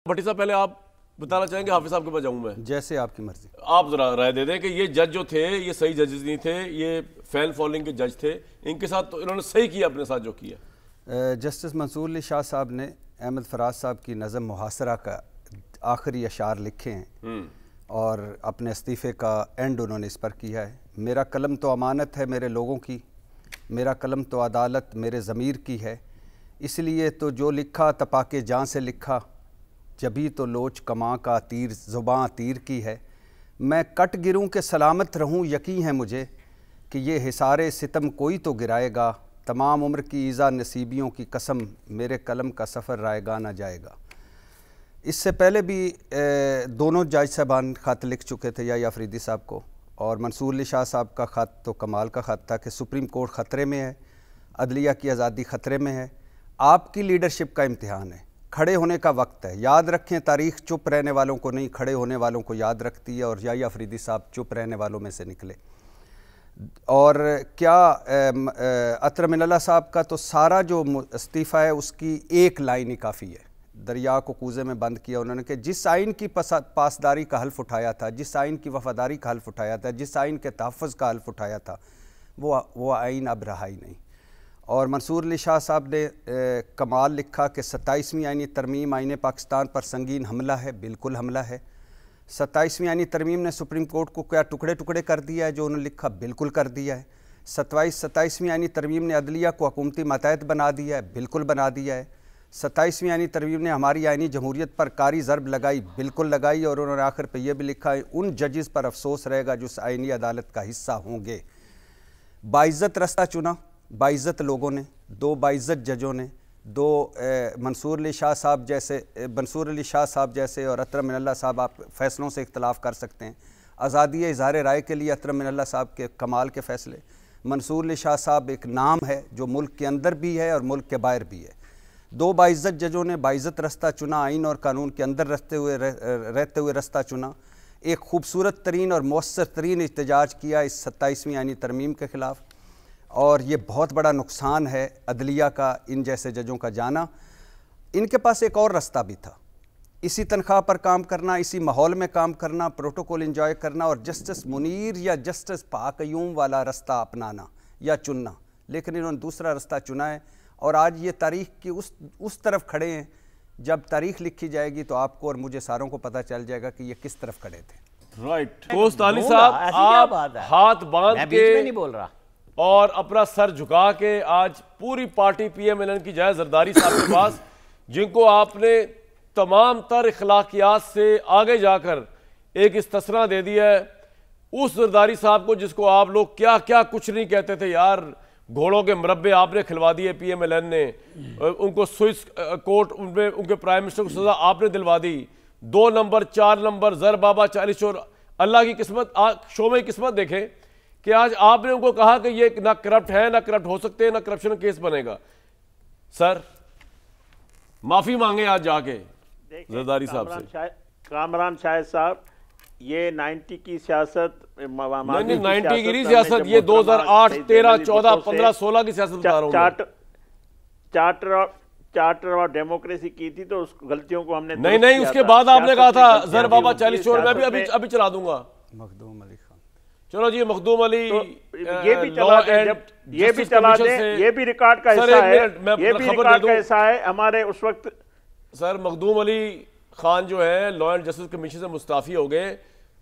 भट्टी साहब, पहले आप बताना चाहेंगे, हाफिज साहब के पास जाऊं मैं। जैसे आपकी मर्जी। आप जरा राय दे दें कि ये जज जो थे ये सही जजेस नहीं थे, ये फैन फॉलोइंग के जज थे, इनके साथ तो इन्होंने सही किया अपने साथ जो किया। जस्टिस मंसूर अली शाह साहब ने अहमद फराज साहब की नज़म मुहासरा का आखिरी अशार लिखे हैं और अपने इस्तीफ़े का एंड उन्होंने इस पर किया है। मेरा कलम तो अमानत है मेरे लोगों की, मेरा कलम तो अदालत मेरे ज़मीर की है, इसलिए तो जो लिखा तपाके जान से लिखा, जभी तो लोच कमा का तीर ज़ुबां तीर की है। मैं कट गिरूं के सलामत रहूं, यकीन है मुझे कि ये हिसारे सितम कोई तो गिराएगा। तमाम उम्र की ईज़ा नसीबियों की कसम, मेरे कलम का सफ़र रायगा ना जाएगा। इससे पहले भी दोनों जज साहबान ख़त लिख चुके थे, या अफरीदी साहब को और मंसूर अली शाह साहब का ख़त तो कमाल का ख़त था कि सुप्रीम कोर्ट ख़तरे में है, अदलिया की आज़ादी ख़तरे में है, आपकी लीडरशिप का इम्तिहान है, खड़े होने का वक्त है। याद रखें, तारीख़ चुप रहने वालों को नहीं, खड़े होने वालों को याद रखती है, और या अफरीदी साहब चुप रहने वालों में से निकले। और क्या अतर मिनल्ला साहब का तो सारा जो इस्तीफ़ा है उसकी एक लाइन ही काफ़ी है। दरिया को कूज़े में बंद किया उन्होंने कि जिस आइन की पासदारी का हल्फ उठाया था, जिस आइन की वफ़ादारी का हल्फ उठाया था, जिस आइन के तहफ़्फ़ुज़ का हल्फ उठाया था, वो आइन अब रहा ही नहीं। और मंसूर अली शाह साहब ने कमाल लिखा कि 27वीं आइनी तरमीम आइन पाकिस्तान पर संगीन हमला है। बिल्कुल हमला है। 27वीं आइनी तरमीम ने सुप्रीम कोर्ट को क्या टुकड़े टुकड़े कर दिया है, जो उन्होंने लिखा बिल्कुल कर दिया है। 27वीं आइनी तरमीम ने अदलिया को हुकूमती मातहत बना दिया है, बिल्कुल बना दिया है। 27वीं आइनी तरमीम ने हमारी आइनी जमहूरियत पर कारी ज़रब लगाई, बिल्कुल लगाई। और उन्होंने आखिर पर यह भी लिखा है, उन जजेस पर अफसोस रहेगा जो उस आइनी अदालत का हिस्सा होंगे। बाइज़्ज़त रास्ता चुना, बाइज़्ज़त लोगों ने, दो बाइज़्ज़त जजों ने, दो मंसूर अली शाह साहब जैसे और अतर मिनल्ला साहब, आप फ़ैसलों से इख्तलाफ कर सकते हैं। आज़ादी इज़हार राय के लिए अतर मिनल्ला साहब के कमाल के फ़ैसले। मंसूर अली शाह साहब एक नाम है जो मुल्क के अंदर भी है और मुल्क के बाहर भी है। दो बाइज़्ज़त जजों ने बाइज़्ज़त रास्ता चुना, आइन और कानून के अंदर रहते हुए रास्ता चुना। एक खूबसूरत तरीन और मौसर तरीन एहतजाज किया इस 27वीं आइनी तरमीम के ख़िलाफ़। और ये बहुत बड़ा नुकसान है अदलिया का, इन जैसे जजों का जाना। इनके पास एक और रास्ता भी था, इसी तनख्वाह पर काम करना, इसी माहौल में काम करना, प्रोटोकॉल एंजॉय करना और जस्टिस मुनीर या जस्टिस पाकयूम वाला रास्ता अपनाना या चुनना। लेकिन इन्होंने दूसरा रास्ता चुना है और आज ये तारीख़ की उस तरफ खड़े हैं। जब तारीख़ लिखी जाएगी तो आपको और मुझे सारों को पता चल जाएगा कि ये किस तरफ खड़े थे। राइट। कोस्तानी साहब, आप हाथ बांध के नहीं बोल रहा और अपना सर झुका के आज पूरी पार्टी PMLN की जाए जरदारी साहब के पास, जिनको आपने तमाम तर इखलाकियात से आगे जाकर एक इस्तिस्ना दे दिया है, उस जरदारी साहब को जिसको आप लोग क्या क्या कुछ नहीं कहते थे यार, घोड़ों के मुरब्बे आपने खिलवा दिए PMLN ने, उनको स्विस कोर्ट उनके प्राइम मिनिस्टर को सजा आपने दिलवा दी। 2 नंबर 4 नंबर जर बाबा 40 चोर, अल्लाह की किस्मत, शो में किस्मत देखें कि आज आपने उनको कहा कि ये ना करप्ट है, ना करप्ट हो सकते हैं, ना करप्शन केस बनेगा। सर माफी मांगे आज जाके जरदारी साहब से। कामरान शाहिद साहब, ये 90 की सियासत, नहीं 90 की सियासत, ये 2008 13 14 15 16 की सियासत बता रहा हूं। चार्टर और डेमोक्रेसी की थी, तो उस गलतियों को हमने नहीं उसके बाद आपने कहा था जर बाबा 40 चोर, मैं भी अभी चला दूंगा। मखदूम अली खान, चलो जी, मखदूम अली तो ये भी चला दें, ये भी चला दें, ये भी रिकॉर्ड का हिस्सा है, ये भी रिकॉर्ड का हिस्सा है हमारे उस वक्त। सर मखदूम अली खान जो है लॉ एंड जस्टिस कमीशन से मुस्ताफी हो गए।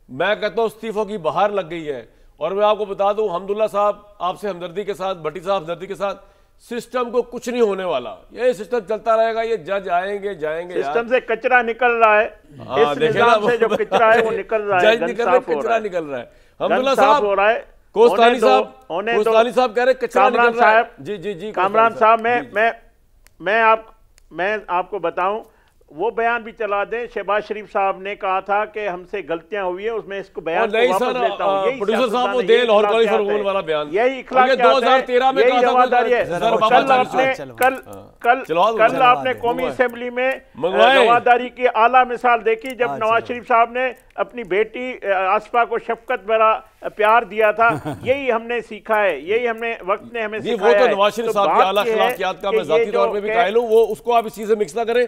मैं कहता हूँ इस्तीफों की बहार लग गई है। और मैं आपको बता दूं, हमदुल्ला साहब आपसे हमदर्दी के साथ, भट्टी साहब हमदर्दी के साथ, सिस्टम को कुछ नहीं होने वाला, ये सिस्टम चलता रहेगा, ये जज आएंगे जाएंगे, सिस्टम से कचरा निकल रहा है, इस निजाम से जो कचरा है वो निकल रहा है, जज निकल रहा है, कचरा निकल रहा है। हमदुल्ला साहब हो रहा है, कोस्तानी साहब कह रहे कचरा निकल रहा है। जी कामरान साहब, मैं आपको बताऊं, वो बयान भी चला दें। शहबाज शरीफ साहब ने कहा था कि हमसे गलतियां हुई है, उसमें इसको बयान को वापस लेता हूं। प्रोड्यूसर साहब वो दे लाहौर कॉलेज फॉर वुमेन वाला बयान, यही इखलाकियात है, 2013 में यही जवाबदारी है। कल आपने कौमी असेंबली में जवाबदारी की आला मिसाल देखी, जब नवाज शरीफ साहब ने अपनी बेटी आसफा को शफकत भरा प्यार दिया था। यही हमने सीखा है, यही हमने वक्त ने हमें सिखाया है। वो तो नवाज शरीफ साहब की आला अखलाकियात का मैं जाती तौर पे भी कायल हूं, वो उसको आप इस चीज से मिक्स ना करें।